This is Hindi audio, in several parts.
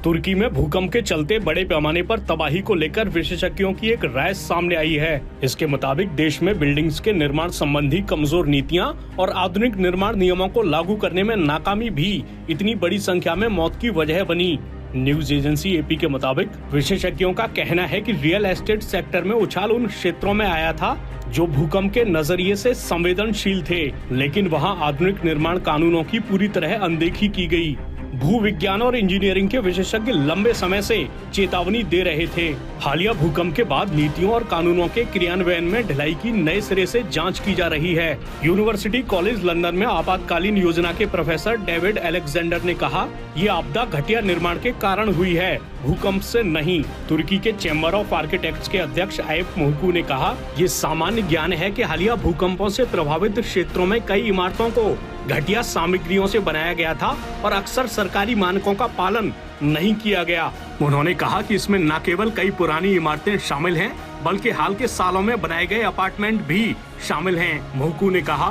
तुर्की में भूकंप के चलते बड़े पैमाने पर तबाही को लेकर विशेषज्ञों की एक राय सामने आई है। इसके मुताबिक देश में बिल्डिंग्स के निर्माण संबंधी कमजोर नीतियां और आधुनिक निर्माण नियमों को लागू करने में नाकामी भी इतनी बड़ी संख्या में मौत की वजह बनी। न्यूज एजेंसी एपी के मुताबिक विशेषज्ञों का कहना है कि रियल एस्टेट सेक्टर में उछाल उन क्षेत्रों में आया था जो भूकंप के नजरिए से संवेदनशील थे, लेकिन वहां आधुनिक निर्माण कानूनों की पूरी तरह अनदेखी की गई। भू विज्ञान और इंजीनियरिंग के विशेषज्ञ लंबे समय से चेतावनी दे रहे थे। हालिया भूकंप के बाद नीतियों और कानूनों के क्रियान्वयन में ढिलाई की नए सिरे से जांच की जा रही है। यूनिवर्सिटी कॉलेज लंदन में आपातकालीन योजना के प्रोफेसर डेविड अलेक्जेंडर ने कहा, ये आपदा घटिया निर्माण के कारण हुई है, भूकंप से नहीं। तुर्की के चैम्बर ऑफ आर्किटेक्ट्स के अध्यक्ष आयप मोहकू ने कहा, ये सामान्य ज्ञान है कि हालिया भूकंपों से प्रभावित क्षेत्रों में कई इमारतों को घटिया सामग्रियों से बनाया गया था और अक्सर सरकारी मानकों का पालन नहीं किया गया। उन्होंने कहा कि इसमें न केवल कई पुरानी इमारतें शामिल हैं, बल्कि हाल के सालों में बनाए गए अपार्टमेंट भी शामिल हैं। मोहकू ने कहा,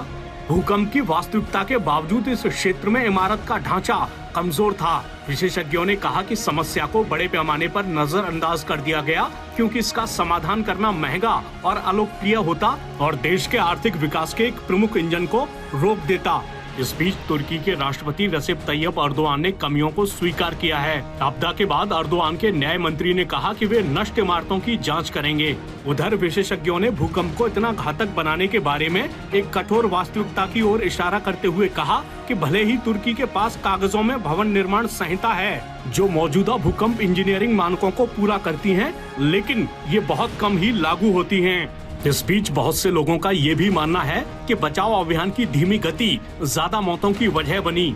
भूकंप की वास्तविकता के बावजूद इस क्षेत्र में इमारत का ढांचा कमजोर था। विशेषज्ञों ने कहा कि समस्या को बड़े पैमाने पर नजरअंदाज कर दिया गया क्योंकि इसका समाधान करना महंगा और अलोकप्रिय होता और देश के आर्थिक विकास के एक प्रमुख इंजन को रोक देता। इस बीच तुर्की के राष्ट्रपति रसेप तैयब अर्दोआन ने कमियों को स्वीकार किया है। आपदा के बाद अर्दोआन के न्याय मंत्री ने कहा कि वे नष्ट इमारतों की जांच करेंगे। उधर विशेषज्ञों ने भूकंप को इतना घातक बनाने के बारे में एक कठोर वास्तविकता की ओर इशारा करते हुए कहा कि भले ही तुर्की के पास कागजों में भवन निर्माण संहिता है जो मौजूदा भूकंप इंजीनियरिंग मानकों को पूरा करती है, लेकिन ये बहुत कम ही लागू होती हैं। इस बीच बहुत से लोगों का ये भी मानना है कि बचाव अभियान की धीमी गति ज्यादा मौतों की वजह बनी।